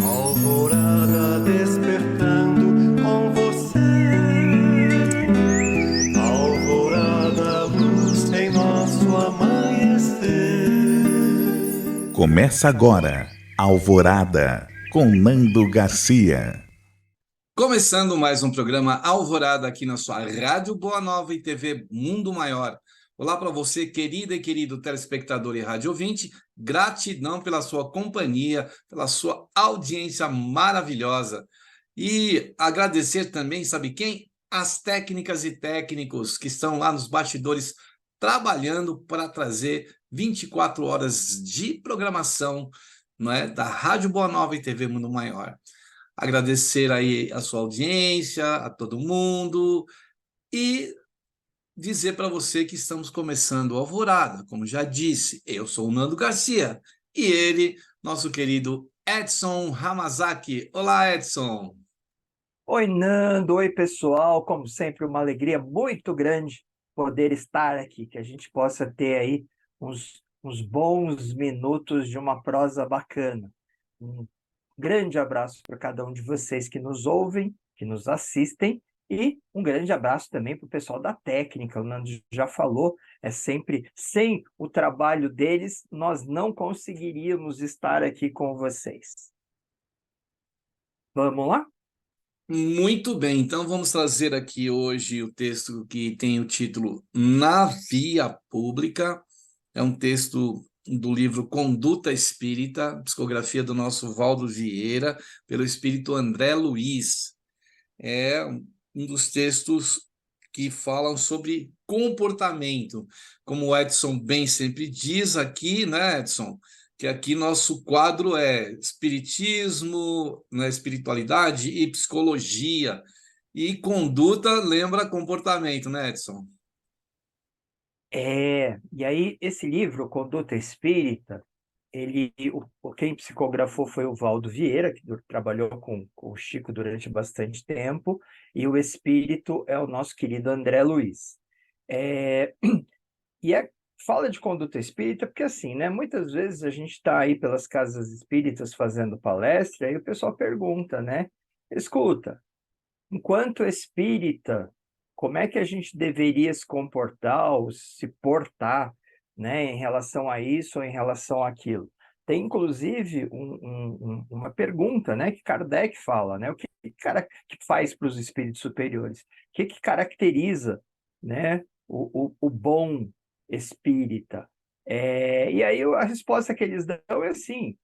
Alvorada despertando com você. Alvorada, luz em nosso amanhecer. Começa agora, Alvorada, com Nando Garcia. Começando mais um programa Alvorada aqui na sua Rádio Boa Nova e TV Mundo Maior. Olá para você, querida e querido telespectador e rádio ouvinte. Gratidão pela sua companhia, pela sua audiência maravilhosa. E agradecer também, sabe quem? As técnicas e técnicos que estão lá nos bastidores trabalhando para trazer 24 horas de programação, não é, da Rádio Boa Nova e TV Mundo Maior. Agradecer aí a sua audiência, a todo mundo e dizer para você que estamos começando o Alvorada. Como já disse, eu sou o Nando Garcia e ele, nosso querido Edson Hamazaki. Olá, Edson. Oi, Nando. Oi, pessoal. Como sempre, uma alegria muito grande poder estar aqui, que a gente possa ter aí uns bons minutos de uma prosa bacana. Um grande abraço para cada um de vocês que nos ouvem, que nos assistem, e um grande abraço também para o pessoal da técnica. O Nando já falou, é sempre sem o trabalho deles, nós não conseguiríamos estar aqui com vocês. Vamos lá? Muito bem, então vamos trazer aqui hoje o texto que tem o título Na Via Pública. É um texto do livro Conduta Espírita, psicografia do nosso Valdo Vieira, pelo espírito André Luiz. É um dos textos que falam sobre comportamento. Como o Edson bem sempre diz aqui, né, Edson? Que aqui nosso quadro é espiritismo, né, espiritualidade e psicologia. E conduta lembra comportamento, né, Edson? E aí esse livro, Conduta Espírita, quem psicografou foi o Valdo Vieira, que trabalhou com o Chico durante bastante tempo, e o espírito é o nosso querido André Luiz. É, fala de conduta espírita porque, assim, né, muitas vezes a gente está aí pelas casas espíritas fazendo palestra e o pessoal pergunta, né, escuta, enquanto espírita, como é que a gente deveria se comportar ou se portar, né, em relação a isso ou em relação àquilo? Tem, inclusive, uma pergunta, né, que Kardec fala, né, o que faz para os espíritos superiores? O que caracteriza, né, o bom espírita? E aí a resposta que eles dão é assim: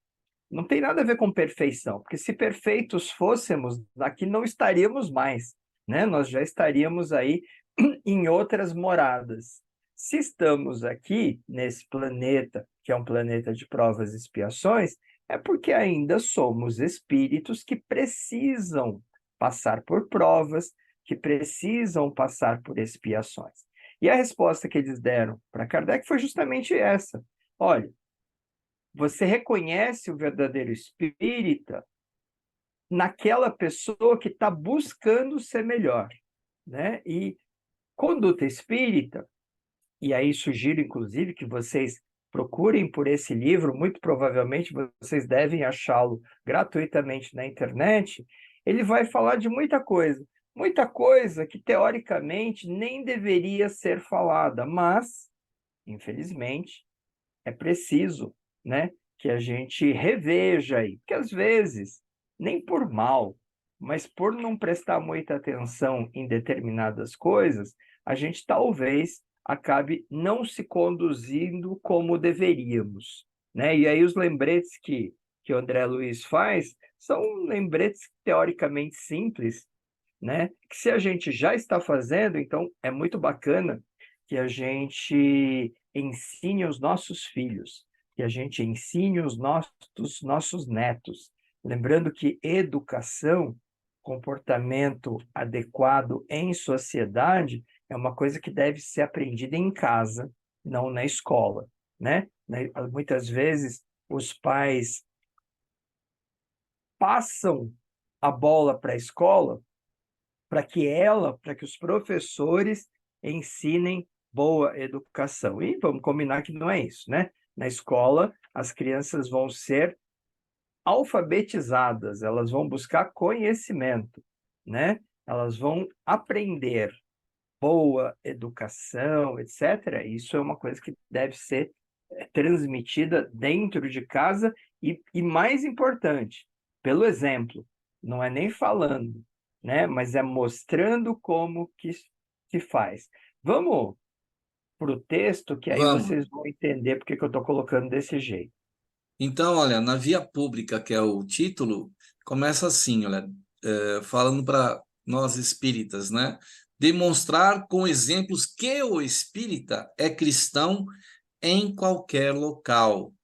não tem nada a ver com perfeição, porque se perfeitos fôssemos, aqui não estaríamos mais, né? Nós já estaríamos aí em outras moradas. Se estamos aqui nesse planeta, que é um planeta de provas e expiações, é porque ainda somos espíritos que precisam passar por provas, que precisam passar por expiações. E a resposta que eles deram para Kardec foi justamente essa: olha, você reconhece o verdadeiro espírita naquela pessoa que está buscando ser melhor, né? E conduta espírita, e aí sugiro, inclusive, que vocês procurem por esse livro, muito provavelmente vocês devem achá-lo gratuitamente na internet. Ele vai falar de muita coisa que, teoricamente, nem deveria ser falada, mas, infelizmente, é preciso, né, que a gente reveja aí, porque às vezes, nem por mal, mas por não prestar muita atenção em determinadas coisas, a gente talvez acabe não se conduzindo como deveríamos, né? E aí os lembretes que o André Luiz faz são lembretes teoricamente simples, né? Que se a gente já está fazendo, então é muito bacana que a gente ensine os nossos filhos, que a gente ensine os nossos netos. Lembrando que educação, comportamento adequado em sociedade, é uma coisa que deve ser aprendida em casa, não na escola, né? Muitas vezes os pais passam a bola para a escola para que os professores ensinem boa educação. E vamos combinar que não é isso, né? Na escola, as crianças vão ser alfabetizadas, elas vão buscar conhecimento, né? Elas vão aprender boa educação, etc. Isso é uma coisa que deve ser transmitida dentro de casa e mais importante, pelo exemplo. Não é nem falando, né? Mas é mostrando como que faz. Vamos para o texto, que aí Vamos. vocês vão entender porque que eu estou colocando desse jeito. Então, olha, na via pública, que é o título, começa assim, olha, falando para nós espíritas, né? Demonstrar com exemplos que o espírita é cristão em qualquer local.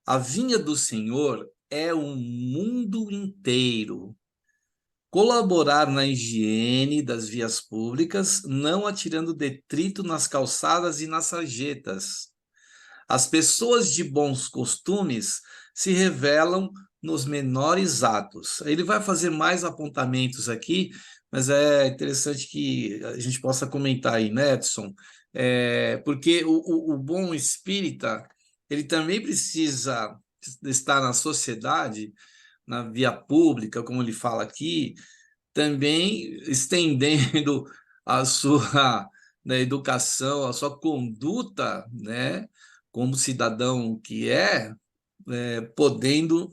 A vinha do Senhor é o mundo inteiro. Colaborar na higiene das vias públicas, não atirando detrito nas calçadas e nas sarjetas. As pessoas de bons costumes se revelam nos menores atos. Ele vai fazer mais apontamentos aqui, mas é interessante que a gente possa comentar aí, né, Edson? Porque o bom espírita, ele também precisa estar na sociedade, na via pública, como ele fala aqui, também estendendo a sua, né, educação, a sua conduta, né, como cidadão que podendo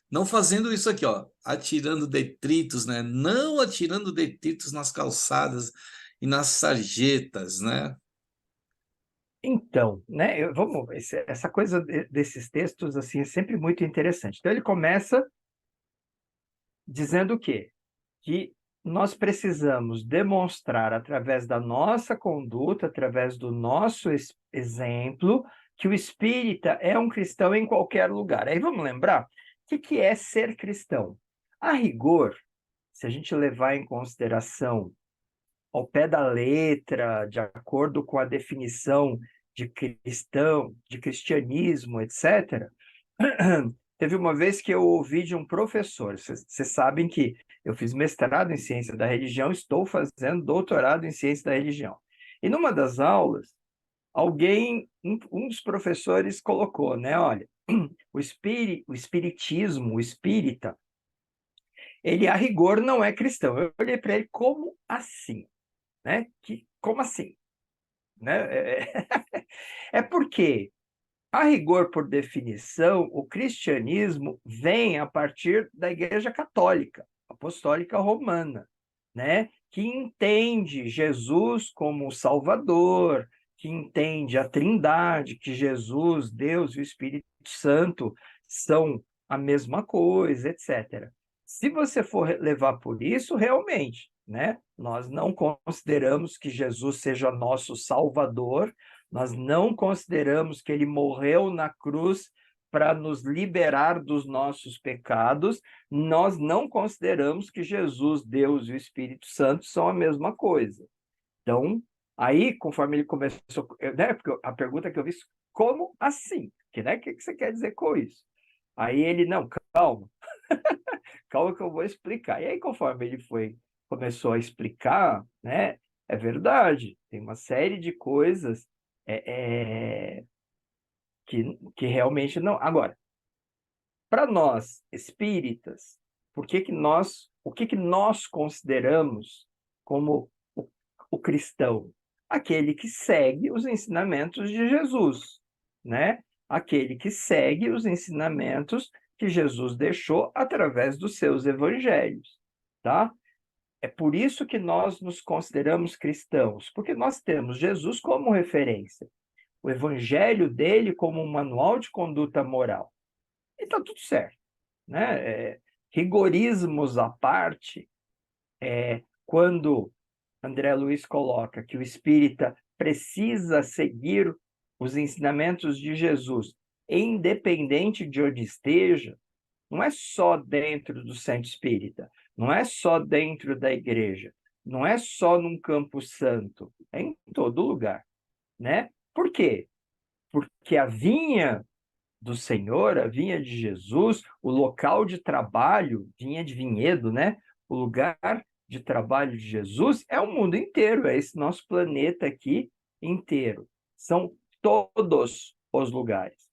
não fazendo isso aqui, ó, atirando detritos, né, não atirando detritos nas calçadas e nas sarjetas, né? Então, né, essa coisa desses textos assim é sempre muito interessante. Então ele começa dizendo o quê? Que nós precisamos demonstrar através da nossa conduta, através do nosso exemplo, que o espírita é um cristão em qualquer lugar. Aí vamos lembrar o que é ser cristão. A rigor, se a gente levar em consideração ao pé da letra, de acordo com a definição de cristão, de cristianismo, etc., teve uma vez que eu ouvi de um professor, vocês sabem que eu fiz mestrado em ciência da religião, estou fazendo doutorado em ciência da religião. E numa das aulas, um dos professores colocou, né, olha, o espiritismo, o espírita, ele a rigor não é cristão. Eu olhei para ele, como assim? Né? Como assim? Né? É porque a rigor, por definição, o cristianismo vem a partir da Igreja Católica, Apostólica Romana, né? Que entende Jesus como o Salvador, que entende a Trindade, que Jesus, Deus e o Espírito Santo são a mesma coisa, etc. Se você for levar por isso, realmente, né? Nós não consideramos que Jesus seja nosso Salvador, nós não consideramos que ele morreu na cruz para nos liberar dos nossos pecados, nós não consideramos que Jesus, Deus e o Espírito Santo são a mesma coisa. Então, aí, conforme ele começou, né, porque a pergunta que eu vi, como assim? Né, o que você quer dizer com isso? Aí ele, não, calma, calma que eu vou explicar. E aí, conforme começou a explicar, né, é verdade, tem uma série de coisas é, é, que realmente não. Agora, para nós espíritas, o que nós consideramos como o cristão? Aquele que segue os ensinamentos de Jesus, né? Aquele que segue os ensinamentos que Jesus deixou através dos seus evangelhos, tá? É por isso que nós nos consideramos cristãos, porque nós temos Jesus como referência, o evangelho dele como um manual de conduta moral. E está tudo certo, né? Rigorismos à parte, quando André Luiz coloca que o espírita precisa seguir os ensinamentos de Jesus, independente de onde esteja, não é só dentro do centro espírita, não é só dentro da igreja, não é só num campo santo, é em todo lugar, né? Por quê? Porque a vinha do Senhor, a vinha de Jesus, o local de trabalho, vinha de vinhedo, né? O lugar de trabalho de Jesus é o mundo inteiro, é esse nosso planeta aqui inteiro. São todos os lugares.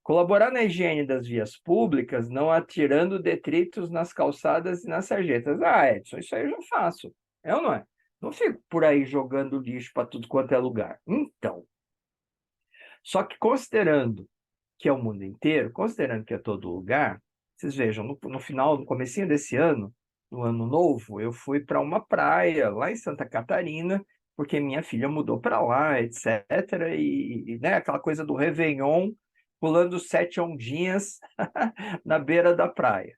Colaborar na higiene das vias públicas, não atirando detritos nas calçadas e nas sarjetas. Ah, Edson, isso aí eu já faço. É ou não é? Não fico por aí jogando lixo para tudo quanto é lugar. Então, só que considerando que é o mundo inteiro, considerando que é todo lugar, vocês vejam, no final, no comecinho desse ano, no ano novo, eu fui para uma praia lá em Santa Catarina, porque minha filha mudou para lá, etc. Né, aquela coisa do Réveillon, pulando 7 ondinhas na beira da praia.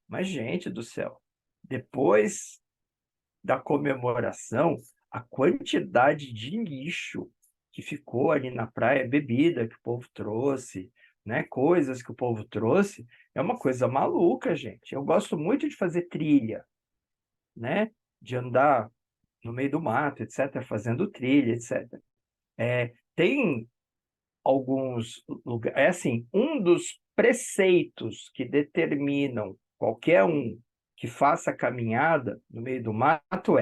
Mas, gente do céu, depois da comemoração, a quantidade de lixo que ficou ali na praia, bebida que o povo trouxe, né, coisas que o povo trouxe, é uma coisa maluca, gente. Eu gosto muito de fazer trilha, né, de andar no meio do mato, etc., fazendo trilha, etc. Tem alguns lugares, assim, um dos preceitos que determinam qualquer um que faça caminhada no meio do mato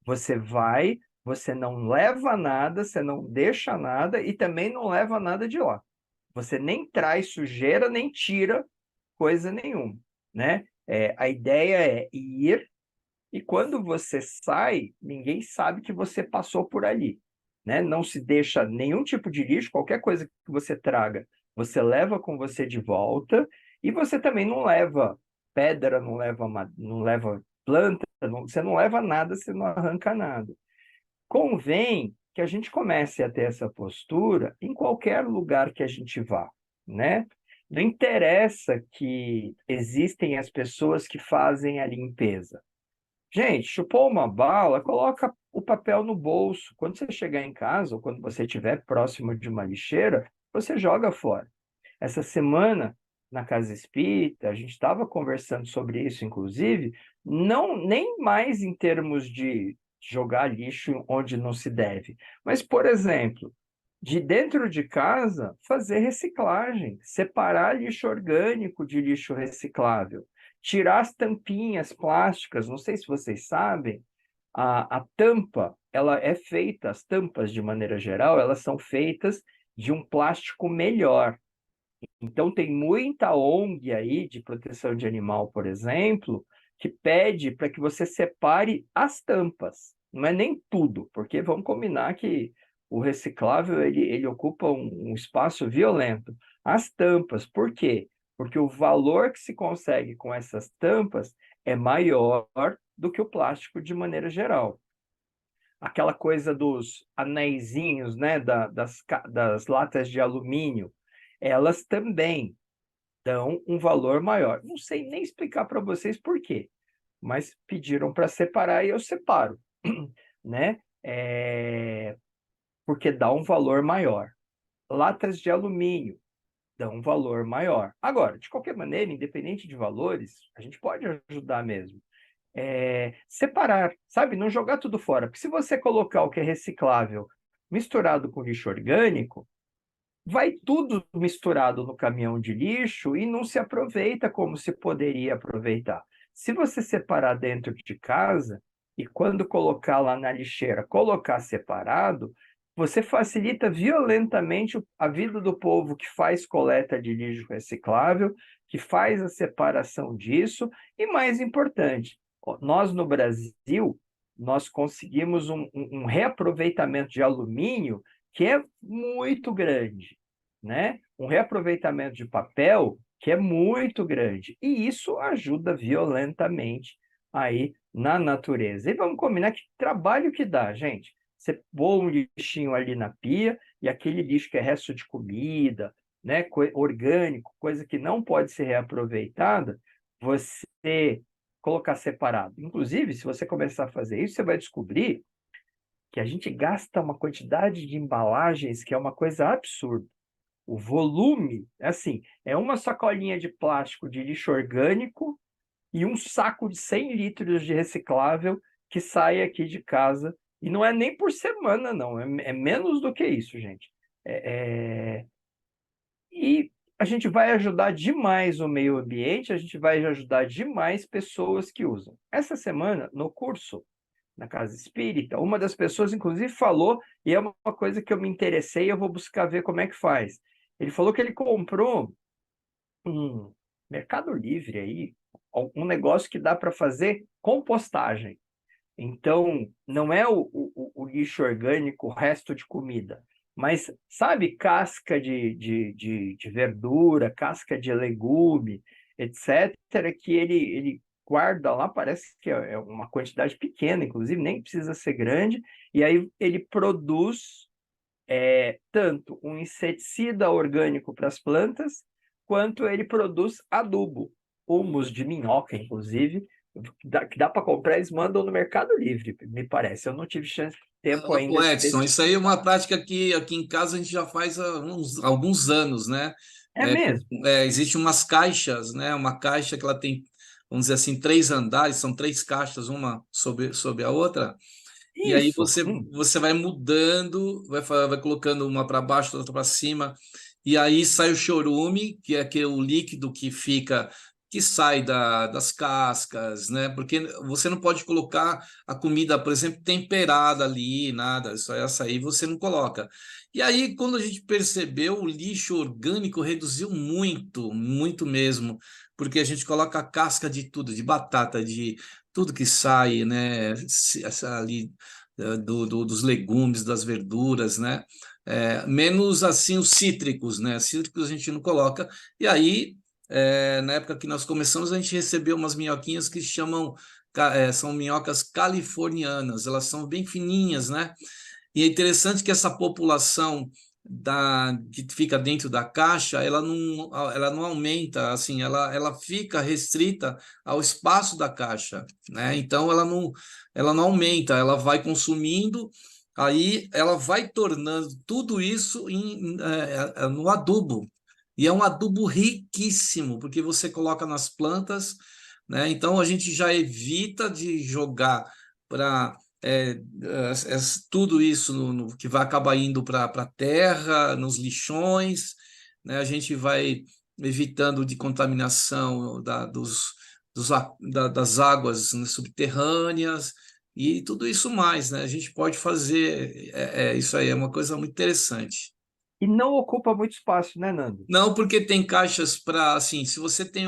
você vai, você não leva nada, você não deixa nada e também não leva nada de lá. Você nem traz sujeira, nem tira coisa nenhuma, né? A ideia é ir e quando você sai, ninguém sabe que você passou por ali, né? Não se deixa nenhum tipo de lixo, qualquer coisa que você traga, você leva com você de volta e você também não leva pedra, não leva planta, você não leva nada, você não arranca nada. Convém que a gente comece a ter essa postura em qualquer lugar que a gente vá, né? Não interessa que existem as pessoas que fazem a limpeza. Gente, chupou uma bala, coloca o papel no bolso. Quando você chegar em casa, ou quando você estiver próximo de uma lixeira, você joga fora. Essa semana, na Casa Espírita, a gente estava conversando sobre isso, inclusive, não nem mais em termos de jogar lixo onde não se deve, mas, por exemplo, de dentro de casa, fazer reciclagem, separar lixo orgânico de lixo reciclável, tirar as tampinhas plásticas. Não sei se vocês sabem, a tampa, ela é feita, as tampas, de maneira geral, elas são feitas de um plástico melhor. Então, tem muita ONG aí de proteção de animal, por exemplo, que pede para que você separe as tampas. Não é nem tudo, porque vamos combinar que o reciclável ele ocupa um espaço violento. As tampas, por quê? Porque o valor que se consegue com essas tampas é maior do que o plástico de maneira geral. Aquela coisa dos anéisinhos, né, das latas de alumínio, elas também dão um valor maior. Não sei nem explicar para vocês por quê, mas pediram para separar e eu separo, né? Porque dá um valor maior. Latas de alumínio dão um valor maior. Agora, de qualquer maneira, independente de valores, a gente pode ajudar mesmo. Separar, sabe? Não jogar tudo fora. Porque se você colocar o que é reciclável misturado com lixo orgânico, vai tudo misturado no caminhão de lixo e não se aproveita como se poderia aproveitar. Se você separar dentro de casa e quando colocar lá na lixeira, colocar separado, você facilita violentamente a vida do povo que faz coleta de lixo reciclável, que faz a separação disso, e mais importante, nós no Brasil, nós conseguimos um reaproveitamento de alumínio que é muito grande, né? Um reaproveitamento de papel que é muito grande. E isso ajuda violentamente aí na natureza. E vamos combinar que trabalho que dá, gente. Você põe um lixinho ali na pia e aquele lixo que é resto de comida, né, orgânico, coisa que não pode ser reaproveitada, você colocar separado. Inclusive, se você começar a fazer isso, você vai descobrir que a gente gasta uma quantidade de embalagens que é uma coisa absurda. O volume, assim, é uma sacolinha de plástico de lixo orgânico e um saco de 100 litros de reciclável que sai aqui de casa. E não é nem por semana, não. É menos do que isso, gente. E a gente vai ajudar demais o meio ambiente, a gente vai ajudar demais pessoas que usam. Essa semana, no curso, na Casa Espírita, uma das pessoas, inclusive, falou, e é uma coisa que eu me interessei, eu vou buscar ver como é que faz. Ele falou que ele comprou um Mercado Livre aí, um negócio que dá para fazer compostagem. Então, não é o lixo orgânico, o resto de comida, mas, sabe, casca de verdura, casca de legume, etc., que ele guarda lá, parece que é uma quantidade pequena, inclusive, nem precisa ser grande, e aí ele produz tanto um inseticida orgânico para as plantas, quanto ele produz adubo, humus de minhoca, inclusive, que dá para comprar, eles mandam no Mercado Livre, me parece. Eu não tive tempo ainda Ô, de Edson, pesquisar. isso aí é uma prática que aqui em casa a gente já faz há alguns anos, né? É mesmo? Existe umas caixas, né? Uma caixa que ela tem, vamos dizer assim, 3 andares, são 3 caixas, uma sobre a outra. E aí Isso. você vai mudando, vai colocando uma para baixo, outra para cima, e aí sai o chorume, que é o líquido que sai das cascas, né? Porque você não pode colocar a comida, por exemplo, temperada ali, nada, só essa aí você não coloca. E aí, quando a gente percebeu, o lixo orgânico reduziu muito, muito mesmo, porque a gente coloca a casca de tudo, de batata, de tudo que sai, né? Essa ali dos legumes, das verduras, né? Menos assim os cítricos, né? Cítricos a gente não coloca. E aí, na época que nós começamos, a gente recebeu umas minhoquinhas que chamam, são minhocas californianas, elas são bem fininhas, né? E é interessante que essa população que fica dentro da caixa, ela não aumenta, assim, ela fica restrita ao espaço da caixa, né? Então ela não aumenta, ela vai consumindo, aí ela vai tornando tudo isso no adubo. E é um adubo riquíssimo, porque você coloca nas plantas, né? Então a gente já evita de jogar para tudo isso que vai acabar indo para a terra, nos lixões, né? A gente vai evitando de contaminação das águas, né, subterrâneas e tudo isso mais, né? A gente pode fazer isso aí, é uma coisa muito interessante. E não ocupa muito espaço, né, Nando? Não, porque tem caixas para, assim, se você tem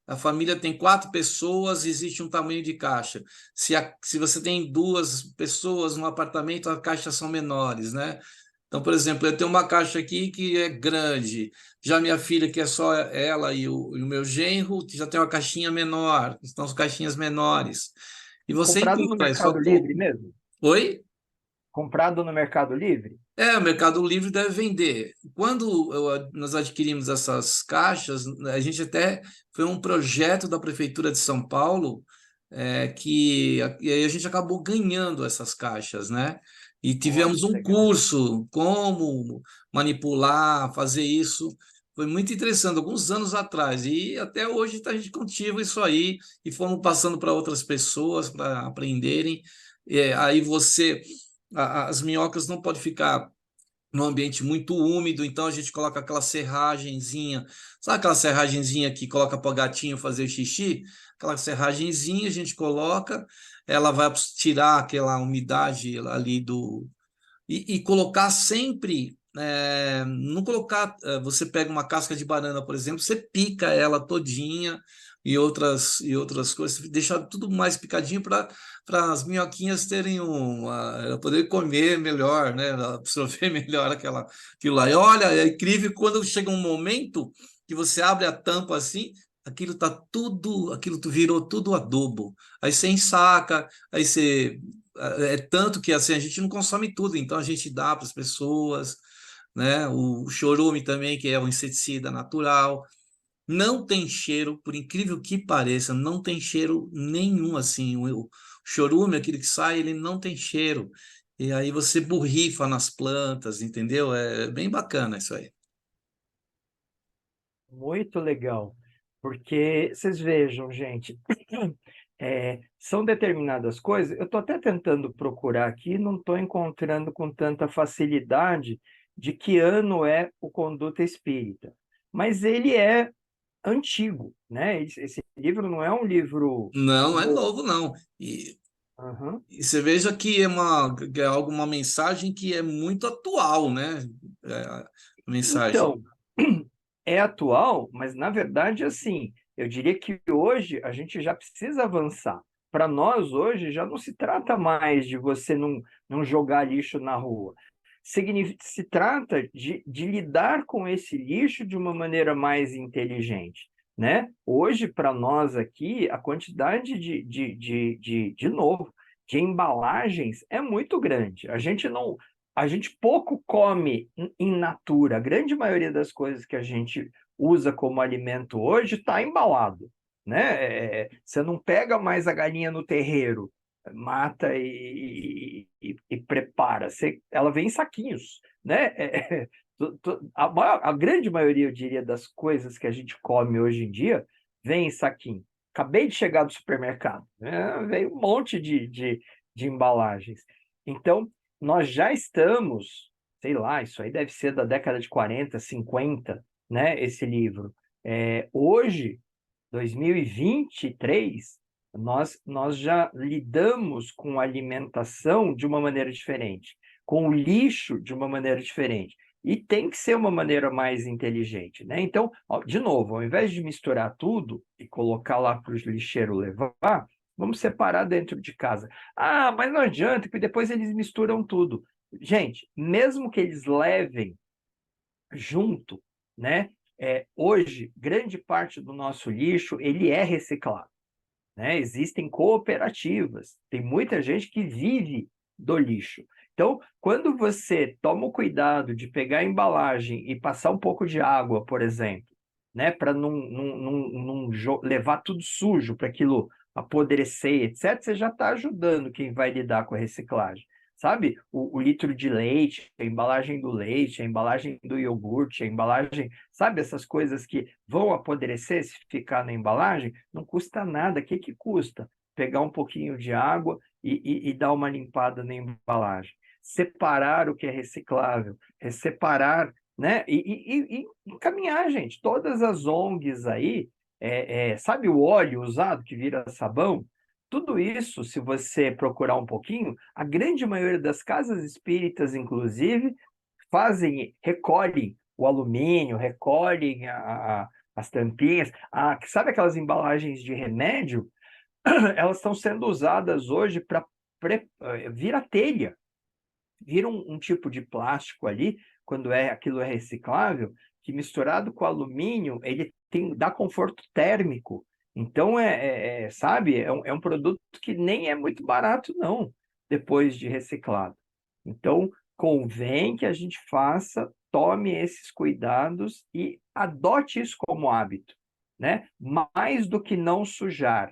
a família tem 4 pessoas, existe um tamanho de caixa. Se você tem 2 pessoas no apartamento, as caixas são menores, né? Então, por exemplo, eu tenho uma caixa aqui que é grande. Já minha filha, que é só ela e o meu genro, já tem uma caixinha menor, estão as caixinhas menores. E você Comprado no encontra, é só. Mercado Livre mesmo? Oi? Comprado no Mercado Livre? O Mercado Livre deve vender. Quando nós adquirimos essas caixas, a gente até foi um projeto da Prefeitura de São Paulo, e aí a gente acabou ganhando essas caixas, né? E Olha tivemos que um legal. curso como manipular, fazer isso. Foi muito interessante, alguns anos atrás. E até hoje a gente cultiva isso aí e fomos passando para outras pessoas para aprenderem. Aí as minhocas não podem ficar num ambiente muito úmido, então a gente coloca aquela serragenzinha, sabe aquela serragenzinha que coloca para o gatinho fazer xixi? Aquela serragenzinha a gente coloca, ela vai tirar aquela umidade ali e colocar sempre. Não colocar, você pega uma casca de banana, por exemplo, você pica ela todinha e outras coisas, deixar tudo mais picadinho para as minhoquinhas terem poder comer melhor, né? Absorver melhor aquilo lá. E olha, é incrível quando chega um momento que você abre a tampa assim, aquilo virou tudo adubo. Aí você ensaca, aí você é tanto que assim a gente não consome tudo, então a gente dá para as pessoas, né? O chorume também, que é um inseticida natural. Não tem cheiro, por incrível que pareça, não tem cheiro nenhum assim. O chorume, aquele que sai, ele não tem cheiro. E aí você borrifa nas plantas, entendeu? É bem bacana isso aí. Muito legal. Porque vocês vejam, gente, são determinadas coisas. Eu estou até tentando procurar aqui, não estou encontrando com tanta facilidade de que ano é o Conduta Espírita. Mas ele é antigo, né? Esse livro não é um livro Não, não é novo. novo, não. E, Aham. e você veja que é uma mensagem que é muito atual, né? É, a mensagem? Então, é atual, mas na verdade, assim, eu diria que hoje a gente já precisa avançar. Para nós, hoje, já não se trata mais de você não jogar lixo na rua. Se trata de lidar com esse lixo de uma maneira mais inteligente, né? Hoje, para nós aqui, a quantidade de novo, de embalagens é muito grande. A gente pouco come in natura. A grande maioria das coisas que a gente usa como alimento hoje está embalado, né? Você não pega mais a galinha no terreiro, mata e prepara. Ela vem em saquinhos, né? A grande maioria, eu diria, das coisas que a gente come hoje em dia vem em saquinho. Acabei de chegar do supermercado, né? Veio um monte de embalagens. Então, nós já estamos, sei lá, isso aí deve ser da década de 40, 50, né? Esse livro. Hoje, 2023, nós já lidamos com alimentação de uma maneira diferente, com o lixo de uma maneira diferente. E tem que ser uma maneira mais inteligente, né? Então, de novo, ao invés de misturar tudo e colocar lá para o lixeiro levar, vamos separar dentro de casa. Ah, mas não adianta, porque depois eles misturam tudo. Gente, mesmo que eles levem junto, né? Hoje, grande parte do nosso lixo, ele é reciclado, né? Existem cooperativas, tem muita gente que vive do lixo. Então, quando você toma o cuidado de pegar a embalagem e passar um pouco de água, por exemplo, né, para não levar tudo sujo, para aquilo apodrecer, etc., você já está ajudando quem vai lidar com a reciclagem. Sabe? O litro de leite, a embalagem do leite, a embalagem do iogurte, a embalagem, sabe? Essas coisas que vão apodrecer se ficar na embalagem, não custa nada. O que custa? Pegar um pouquinho de água e dar uma limpada na embalagem. Separar o que é reciclável, separar, né? E encaminhar, gente. Todas as ONGs aí, sabe o óleo usado que vira sabão? Tudo isso, se você procurar um pouquinho, a grande maioria das casas espíritas, inclusive, recolhem o alumínio, recolhem as tampinhas. Sabe aquelas embalagens de remédio? Elas estão sendo usadas hoje para vira telha, vira um tipo de plástico ali, quando aquilo é reciclável, que misturado com alumínio, ele dá conforto térmico. Então, sabe, é um produto que nem é muito barato, não, depois de reciclado. Então, convém que a gente tome esses cuidados e adote isso como hábito, né? Mais do que não sujar,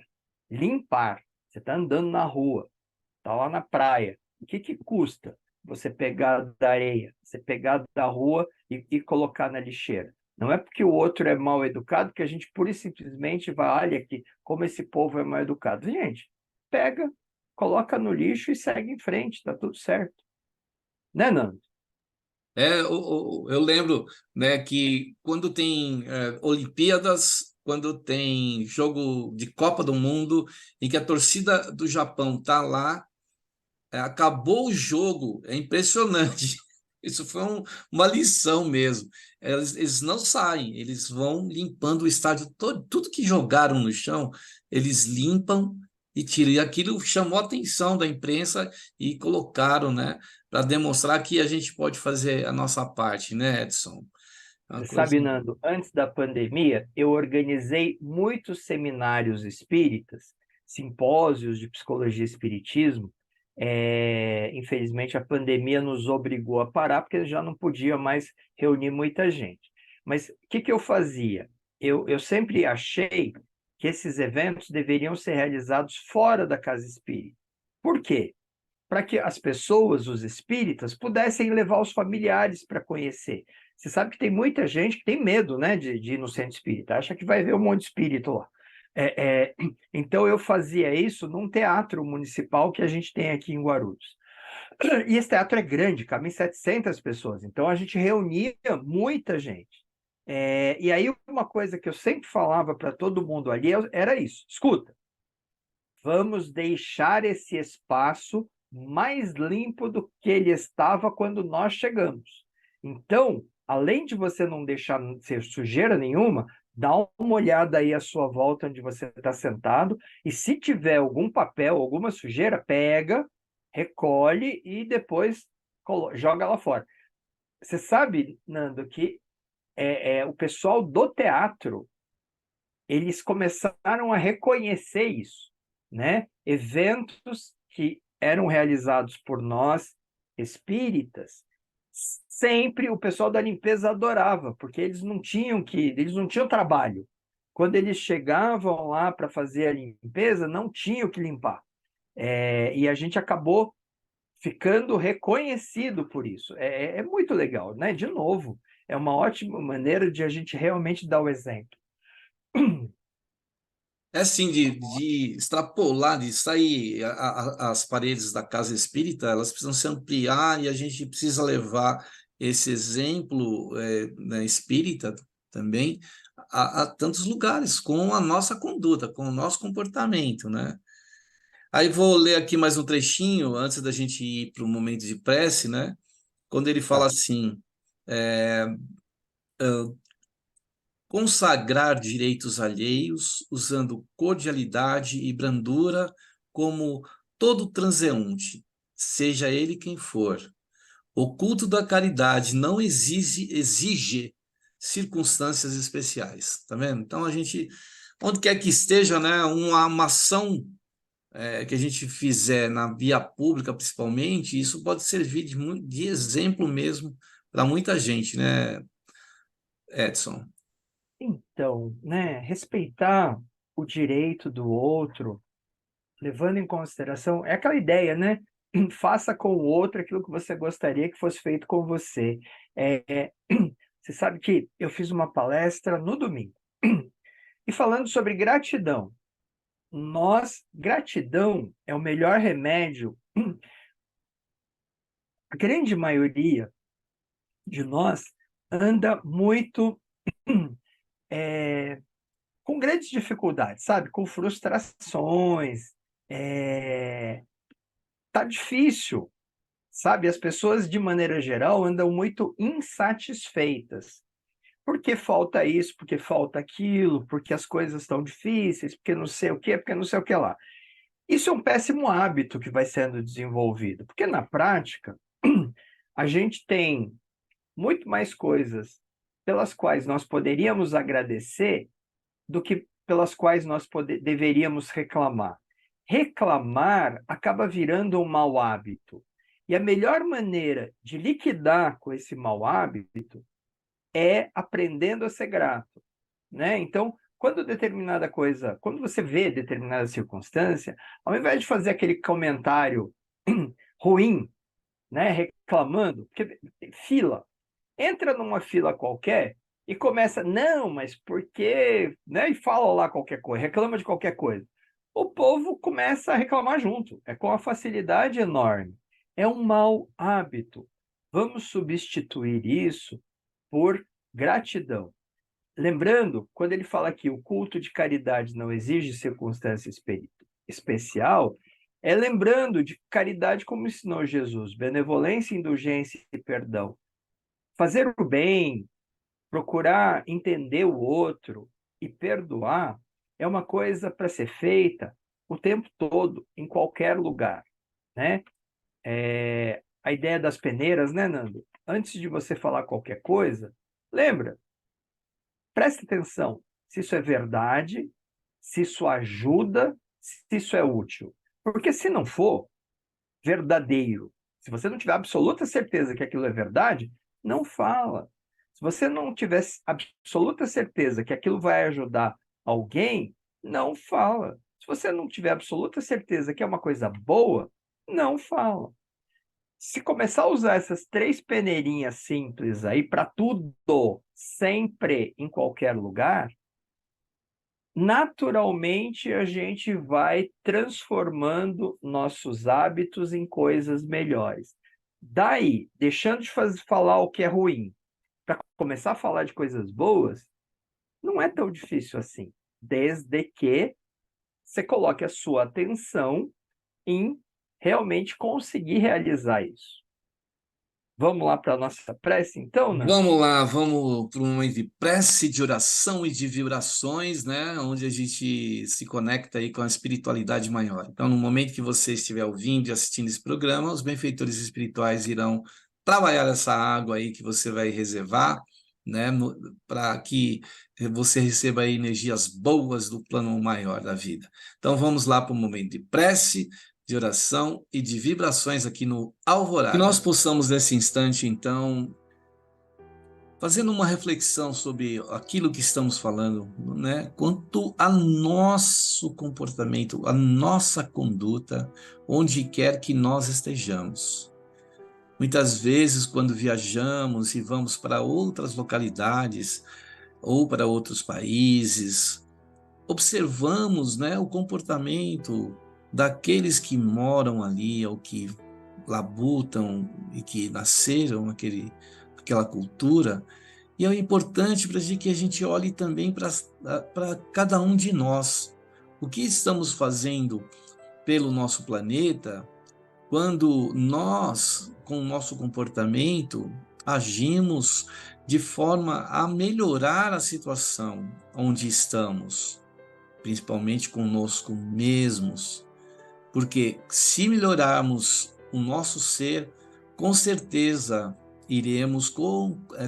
limpar. Você está andando na rua, está lá na praia. O que custa você pegar da areia, você pegar da rua e colocar na lixeira? Não é porque o outro é mal educado que a gente pura e simplesmente vai, olha aqui, como esse povo é mal educado. Gente, pega, coloca no lixo e segue em frente, tá tudo certo. Né, Nando? Eu lembro, né, que quando tem Olimpíadas, quando tem jogo de Copa do Mundo, em que a torcida do Japão tá lá, acabou o jogo, é impressionante. Isso foi uma lição mesmo. Eles não saem, eles vão limpando o estádio todo, tudo que jogaram no chão, eles limpam e tiram. E aquilo chamou a atenção da imprensa e colocaram, né, para demonstrar que a gente pode fazer a nossa parte, né, Edson? É uma Você coisa. sabe, Nando, antes da pandemia, eu organizei muitos seminários espíritas, simpósios de psicologia e espiritismo. Infelizmente, a pandemia nos obrigou a parar, porque já não podia mais reunir muita gente. Mas o que eu fazia? Eu sempre achei que esses eventos deveriam ser realizados fora da casa espírita. Por quê? Para que as pessoas, os espíritas, pudessem levar os familiares para conhecer. Você sabe que tem muita gente que tem medo, né, de ir no centro espírita, acha que vai ver um monte de espírito lá. Então, eu fazia isso num teatro municipal que a gente tem aqui em Guarulhos. E esse teatro é grande, cabem 700 pessoas, então a gente reunia muita gente. E aí, uma coisa que eu sempre falava para todo mundo ali era isso: escuta, vamos deixar esse espaço mais limpo do que ele estava quando nós chegamos. Então, além de você não deixar ser sujeira nenhuma, dá uma olhada aí à sua volta onde você está sentado, e se tiver algum papel, alguma sujeira, pega, recolhe e depois joga lá fora. Você sabe, Nando, que o pessoal do teatro, eles começaram a reconhecer isso, né? Eventos que eram realizados por nós, espíritas, sempre o pessoal da limpeza adorava, porque eles não tinham trabalho. Quando eles chegavam lá para fazer a limpeza, não tinham que limpar. E a gente acabou ficando reconhecido por isso. É muito legal, né? De novo, é uma ótima maneira de a gente realmente dar o exemplo. É assim, de extrapolar, de sair as paredes da casa espírita, elas precisam se ampliar e a gente precisa levar esse exemplo né, espírita também a tantos lugares, com a nossa conduta, com o nosso comportamento, né? Aí vou ler aqui mais um trechinho, antes da gente ir para o momento de prece, né? Quando ele fala Tá. assim, é, consagrar direitos alheios, usando cordialidade e brandura como todo transeunte, seja ele quem for. O culto da caridade não exige circunstâncias especiais, tá vendo? Então a gente, onde quer que esteja, né, uma ação que a gente fizer na via pública, principalmente, isso pode servir de exemplo mesmo para muita gente, né, Edson? Então, né, respeitar o direito do outro, levando em consideração, é aquela ideia, né? Faça com o outro aquilo que você gostaria que fosse feito com você. Você sabe que eu fiz uma palestra no domingo, e falando sobre gratidão. Gratidão é o melhor remédio. A grande maioria de nós anda muito é, com grandes dificuldades, sabe? Com frustrações. Tá difícil, sabe? As pessoas, de maneira geral, andam muito insatisfeitas. Porque falta isso, porque falta aquilo, porque as coisas estão difíceis, porque não sei o quê, porque não sei o que lá. Isso é um péssimo hábito que vai sendo desenvolvido, porque na prática, a gente tem muito mais coisas pelas quais nós poderíamos agradecer do que pelas quais nós deveríamos reclamar. Reclamar acaba virando um mau hábito. E a melhor maneira de liquidar com esse mau hábito é aprendendo a ser grato, né? Então, quando você vê determinada circunstância, ao invés de fazer aquele comentário ruim, né, reclamando, porque fila, entra numa fila qualquer e começa, não, mas por quê? Né? E fala lá qualquer coisa, reclama de qualquer coisa. O povo começa a reclamar junto, com uma facilidade enorme. É um mau hábito. Vamos substituir isso por gratidão. Lembrando, quando ele fala que o culto de caridade não exige circunstância especial, é lembrando de caridade como ensinou Jesus, benevolência, indulgência e perdão. Fazer o bem, procurar entender o outro e perdoar é uma coisa para ser feita o tempo todo, em qualquer lugar, né? A ideia das peneiras, né, Nando? Antes de você falar qualquer coisa, lembra, preste atenção se isso é verdade, se isso ajuda, se isso é útil. Porque se não for verdadeiro, se você não tiver absoluta certeza que aquilo é verdade, não fala. Se você não tiver absoluta certeza que aquilo vai ajudar alguém, não fala. Se você não tiver absoluta certeza que é uma coisa boa, não fala. Se começar a usar essas 3 peneirinhas simples aí para tudo, sempre, em qualquer lugar, naturalmente a gente vai transformando nossos hábitos em coisas melhores. Daí, deixando de falar o que é ruim, para começar a falar de coisas boas, não é tão difícil assim, desde que você coloque a sua atenção em realmente conseguir realizar isso. Vamos lá para a nossa prece, então, né? Vamos lá, vamos para um momento de prece, de oração e de vibrações, né? Onde a gente se conecta aí com a espiritualidade maior. Então, no momento que você estiver ouvindo e assistindo esse programa, os benfeitores espirituais irão trabalhar essa água aí que você vai reservar, né? Para que você receba aí energias boas do plano maior da vida. Então, vamos lá para o momento de prece, de oração e de vibrações aqui no Alvorada. Que nós possamos, nesse instante, então, fazendo uma reflexão sobre aquilo que estamos falando, né? Quanto a nosso comportamento, a nossa conduta, onde quer que nós estejamos. Muitas vezes, quando viajamos e vamos para outras localidades ou para outros países, observamos, né, o comportamento daqueles que moram ali ou que labutam e que nasceram aquela cultura. E é importante para que a gente olhe também para cada um de nós. O que estamos fazendo pelo nosso planeta quando nós, com o nosso comportamento, agimos de forma a melhorar a situação onde estamos, principalmente conosco mesmos. Porque se melhorarmos o nosso ser, com certeza iremos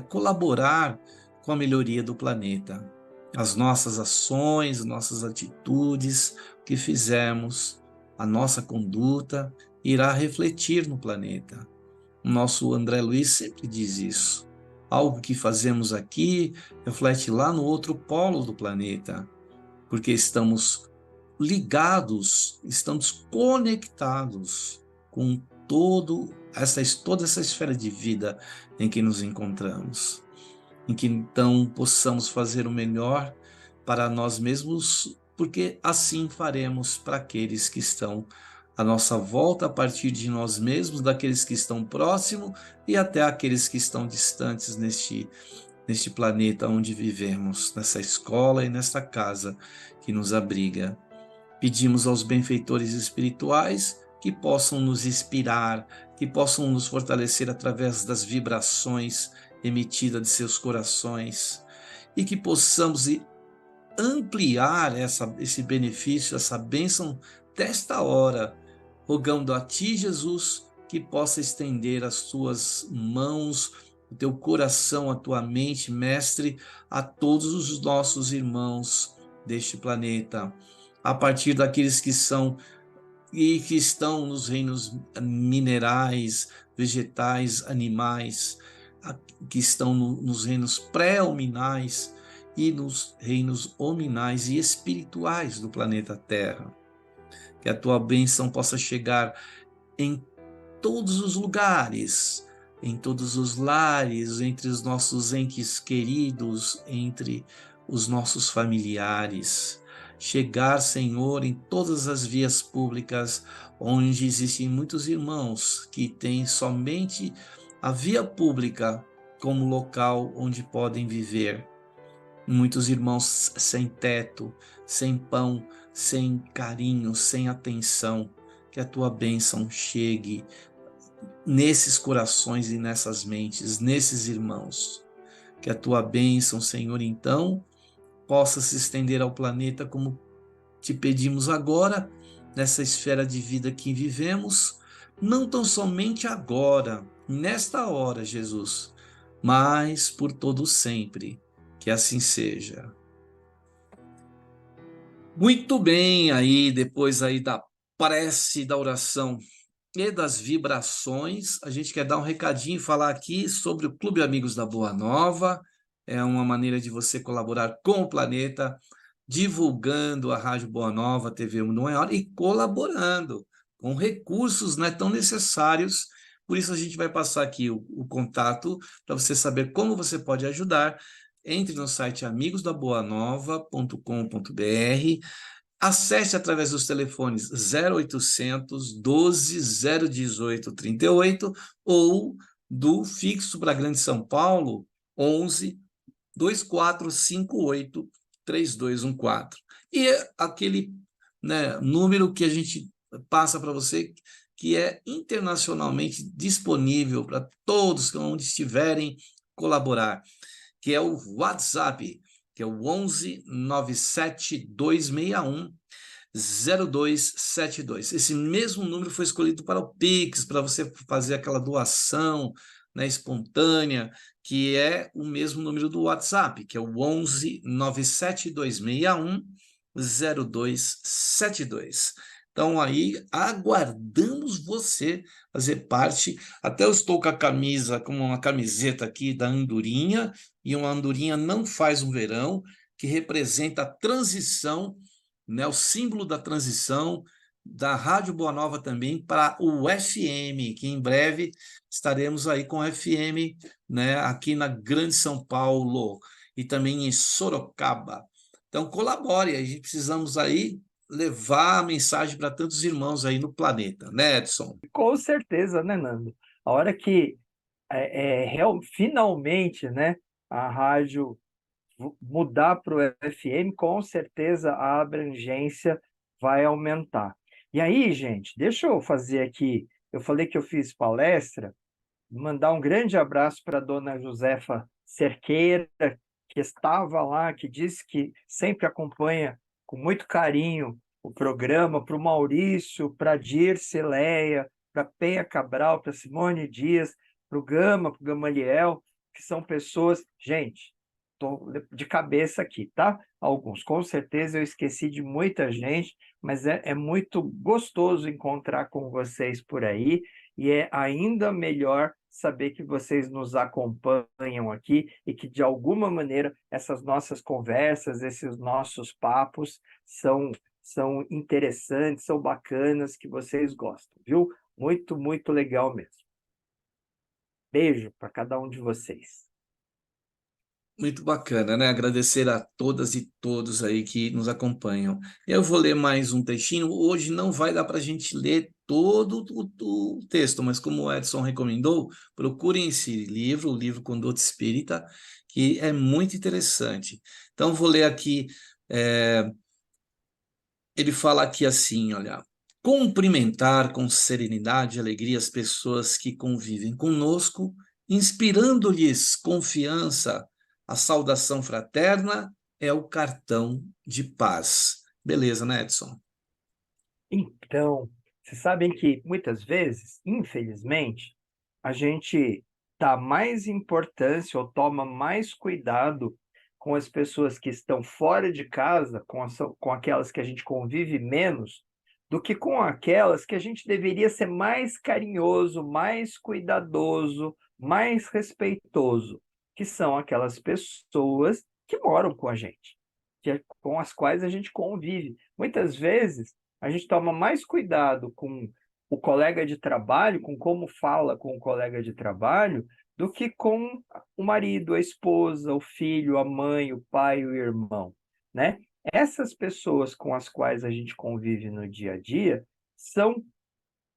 colaborar com a melhoria do planeta. As nossas ações, nossas atitudes, o que fizermos, a nossa conduta irá refletir no planeta. O nosso André Luiz sempre diz isso. Algo que fazemos aqui reflete lá no outro polo do planeta, porque estamos ligados, estamos conectados com toda essa esfera de vida em que nos encontramos, em que então possamos fazer o melhor para nós mesmos, porque assim faremos para aqueles que estão à nossa volta, a partir de nós mesmos, daqueles que estão próximos e até aqueles que estão distantes neste planeta onde vivemos, nessa escola e nesta casa que nos abriga. Pedimos aos benfeitores espirituais que possam nos inspirar, que possam nos fortalecer através das vibrações emitidas de seus corações e que possamos ampliar esse benefício, essa bênção desta hora, rogando a Ti, Jesus, que possa estender as Tuas mãos, o Teu coração, a Tua mente, Mestre, a todos os nossos irmãos deste planeta, a partir daqueles que são e que estão nos reinos minerais, vegetais, animais, que estão nos reinos pré-hominais e nos reinos hominais e espirituais do planeta Terra. Que a tua bênção possa chegar em todos os lugares, em todos os lares, entre os nossos entes queridos, entre os nossos familiares. Chegar, Senhor, em todas as vias públicas, onde existem muitos irmãos que têm somente a via pública como local onde podem viver. Muitos irmãos sem teto, sem pão, sem carinho, sem atenção. Que a tua bênção chegue nesses corações e nessas mentes, nesses irmãos. Que a tua bênção, Senhor, então, possa se estender ao planeta como te pedimos agora, nessa esfera de vida que vivemos, não tão somente agora, nesta hora, Jesus, mas por todo sempre. Que assim seja. Muito bem, aí depois aí da prece, da oração e das vibrações, a gente quer dar um recadinho e falar aqui sobre o Clube Amigos da Boa Nova. É uma maneira de você colaborar com o planeta, divulgando a Rádio Boa Nova, TV Mundo Maior e colaborando com recursos, né, tão necessários. Por isso a gente vai passar aqui o contato para você saber como você pode ajudar. Entre no site amigosdaboanova.com.br, acesse através dos telefones 0800 12 018 38 ou do fixo para Grande São Paulo 11 2458 3214. E aquele, né, número que a gente passa para você, que é internacionalmente disponível para todos que onde estiverem colaborar, que é o WhatsApp, que é o 11 97 261 0272. Esse mesmo número foi escolhido para o Pix, para você fazer aquela doação, né, espontânea, que é o mesmo número do WhatsApp, que é o 11 97 261 0272. Então aí aguardamos você fazer parte. Até eu estou com a camisa, com uma camiseta aqui da Andorinha, e uma Andorinha não faz um verão, que representa a transição, né, o símbolo da transição da Rádio Boa Nova também para o FM, que em breve estaremos aí com o FM, né, aqui na Grande São Paulo e também em Sorocaba. Então colabore, a gente precisamos aí levar a mensagem para tantos irmãos aí no planeta, né, Edson? Com certeza, né, Nando? A hora que finalmente, né, a rádio mudar para o FM, com certeza a abrangência vai aumentar. E aí, gente, deixa eu fazer aqui. Eu falei que eu fiz palestra, mandar um grande abraço para a dona Josefa Cerqueira, que estava lá, que disse que sempre acompanha com muito carinho o programa, para o Maurício, para a Dirce Leia, para Penha Cabral, para Simone Dias, para o Gama, para o Gamaliel, que são pessoas... Gente, estou de cabeça aqui, tá? Alguns, com certeza eu esqueci de muita gente, mas é muito gostoso encontrar com vocês por aí, e é ainda melhor saber que vocês nos acompanham aqui e que, de alguma maneira, essas nossas conversas, esses nossos papos são interessantes, são bacanas, que vocês gostam, viu? Muito, muito legal mesmo. Beijo para cada um de vocês. Muito bacana, né? Agradecer a todas e todos aí que nos acompanham. Eu vou ler mais um textinho. Hoje não vai dar para a gente ler todo o texto, mas como o Edson recomendou, procurem esse livro, o livro Conduta Espírita, que é muito interessante. Então, vou ler aqui. Ele fala aqui assim, olha. Cumprimentar com serenidade e alegria as pessoas que convivem conosco, inspirando-lhes confiança. A saudação fraterna é o cartão de paz. Beleza, né, Edson? Então, vocês sabem que muitas vezes, infelizmente, a gente dá mais importância ou toma mais cuidado com as pessoas que estão fora de casa, com aquelas que a gente convive menos, do que com aquelas que a gente deveria ser mais carinhoso, mais cuidadoso, mais respeitoso, que são aquelas pessoas que moram com a gente, com as quais a gente convive. Muitas vezes, a gente toma mais cuidado com o colega de trabalho, com como fala com o colega de trabalho, do que com o marido, a esposa, o filho, a mãe, o pai, o irmão, né? Essas pessoas com as quais a gente convive no dia a dia são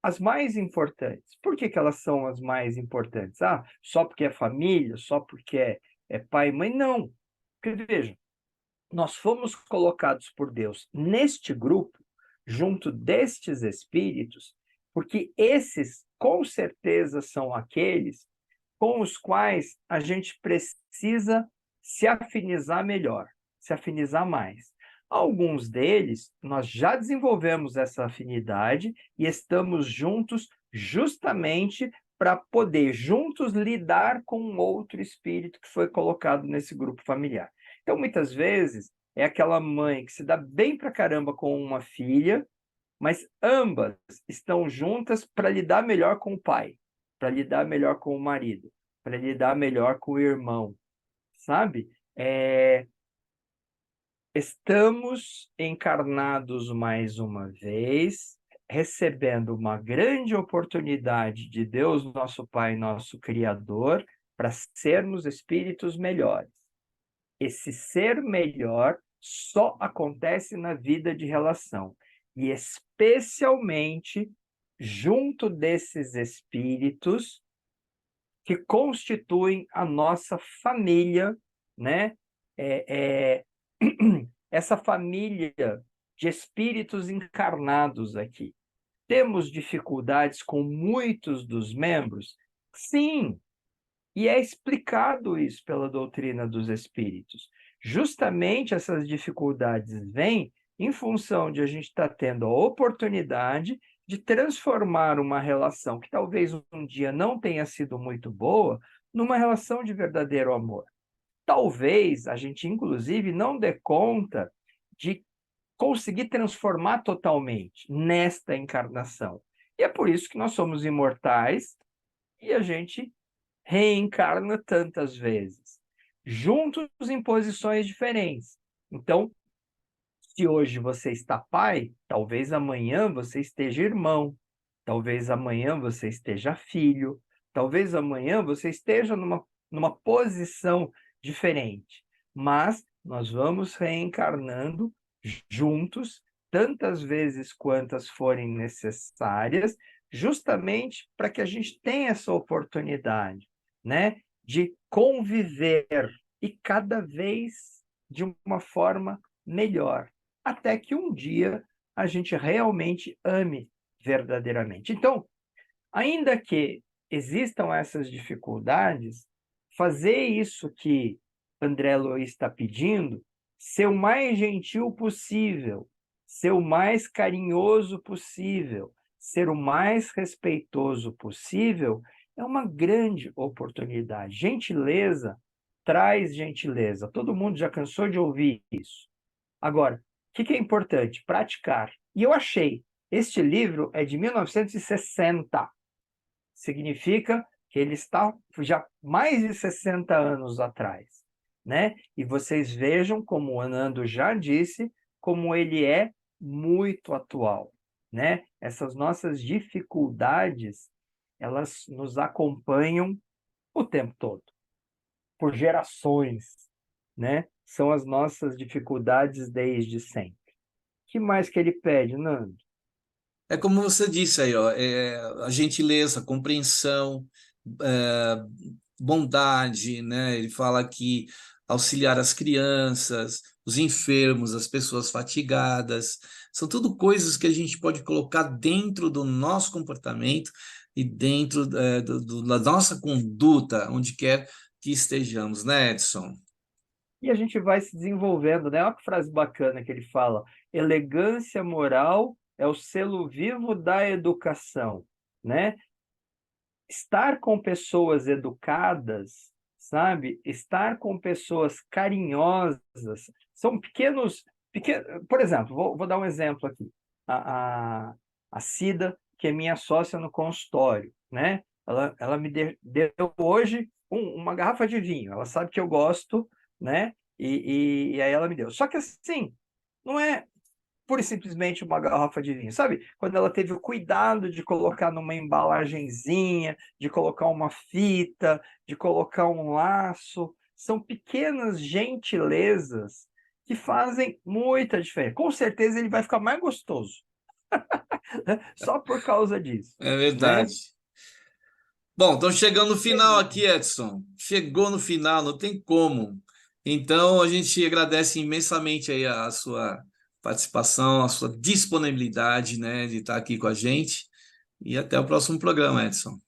as mais importantes. Por que que elas são as mais importantes? Ah, só porque é família, só porque é pai e mãe? Não. Porque, veja, nós fomos colocados por Deus neste grupo, junto destes espíritos, porque esses, com certeza, são aqueles com os quais a gente precisa se afinizar melhor, se afinizar mais. Alguns deles, nós já desenvolvemos essa afinidade e estamos juntos justamente para poder juntos lidar com um outro espírito que foi colocado nesse grupo familiar. Então, muitas vezes, é aquela mãe que se dá bem pra caramba com uma filha, mas ambas estão juntas para lidar melhor com o pai, para lidar melhor com o marido, para lidar melhor com o irmão, sabe? Estamos encarnados mais uma vez, recebendo uma grande oportunidade de Deus, nosso Pai, nosso Criador, para sermos espíritos melhores. Esse ser melhor só acontece na vida de relação, e especialmente junto desses espíritos que constituem a nossa família, né? Essa família de espíritos encarnados aqui. temos dificuldades com muitos dos membros? Sim, e é explicado isso pela doutrina dos espíritos. Justamente essas dificuldades vêm em função de a gente estar tendo a oportunidade de transformar uma relação que talvez um dia não tenha sido muito boa numa relação de verdadeiro amor. Talvez a gente, inclusive, não dê conta de conseguir transformar totalmente nesta encarnação. E é por isso que nós somos imortais e a gente reencarna tantas vezes, juntos em posições diferentes. Então, se hoje você está pai, talvez amanhã você esteja irmão, talvez amanhã você esteja filho, talvez amanhã você esteja numa posição diferente. Mas nós vamos reencarnando juntos tantas vezes quantas forem necessárias, justamente para que a gente tenha essa oportunidade, né, de conviver e cada vez de uma forma melhor, até que um dia a gente realmente ame verdadeiramente. Então, ainda que existam essas dificuldades, fazer isso que André Luiz está pedindo, ser o mais gentil possível, ser o mais carinhoso possível, ser o mais respeitoso possível, é uma grande oportunidade. Gentileza traz gentileza. Todo mundo já cansou de ouvir isso. Agora, o que é importante? Praticar. E eu achei, este livro é de 1960. Significa que ele está já mais de 60 anos atrás, né? E vocês vejam, como o Nando já disse, como ele é muito atual, né? Essas nossas dificuldades, elas nos acompanham o tempo todo, por gerações, né? São as nossas dificuldades desde sempre. O que mais que ele pede, Nando? É como você disse aí, ó, a gentileza, a compreensão, é, bondade, né? Ele fala que auxiliar as crianças, os enfermos, as pessoas fatigadas, são tudo coisas que a gente pode colocar dentro do nosso comportamento e dentro da nossa conduta, onde quer que estejamos, né, Edson? E a gente vai se desenvolvendo, né? Olha que frase bacana que ele fala: elegância moral é o selo vivo da educação, né? Estar com pessoas educadas, sabe? Estar com pessoas carinhosas, são pequenos... Por exemplo, vou dar um exemplo aqui. A Cida, que é minha sócia no consultório, né? Ela me deu hoje uma garrafa de vinho. Ela sabe que eu gosto, né? E aí ela me deu. Só que assim, não é pura e simplesmente uma garrafa de vinho, sabe? Quando ela teve o cuidado de colocar numa embalagenzinha, de colocar uma fita, de colocar um laço, são pequenas gentilezas que fazem muita diferença. Com certeza ele vai ficar mais gostoso, só por causa disso, É né? verdade. Bom, estamos chegando no final aqui, Edson. Chegou no final, não tem como. Então, a gente agradece imensamente aí a sua participação, a sua disponibilidade, né, de estar aqui com a gente. E até o próximo programa, Edson.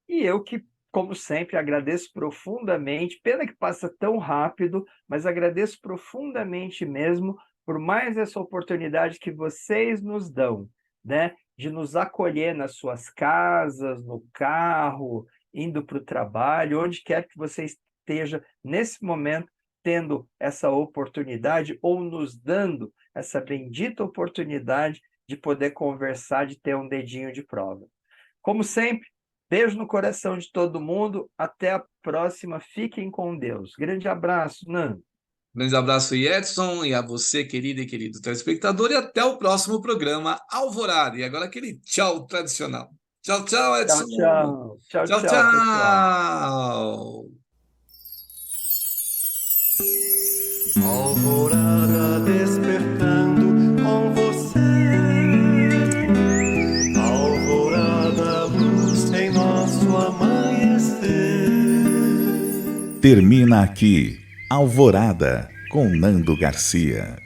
E eu que, como sempre, agradeço profundamente. Pena que passa tão rápido, mas agradeço profundamente mesmo por mais essa oportunidade que vocês nos dão, né? De nos acolher nas suas casas, no carro, indo para o trabalho, onde quer que você esteja nesse momento, tendo essa oportunidade ou nos dando essa bendita oportunidade de poder conversar, de ter um dedinho de prova. Como sempre, beijo no coração de todo mundo. Até a próxima. Fiquem com Deus. Grande abraço, Nando. Grande abraço, Edson, e a você, querida e querido telespectador, e até o próximo programa Alvorada. E agora aquele tchau tradicional. Tchau, tchau, Edson. Tchau, tchau. Tchau, Tchau, tchau, pessoal. tchau. Alvorada despertando com você. Alvorada, luz em nosso amanhecer. Termina aqui Alvorada com Nando Garcia.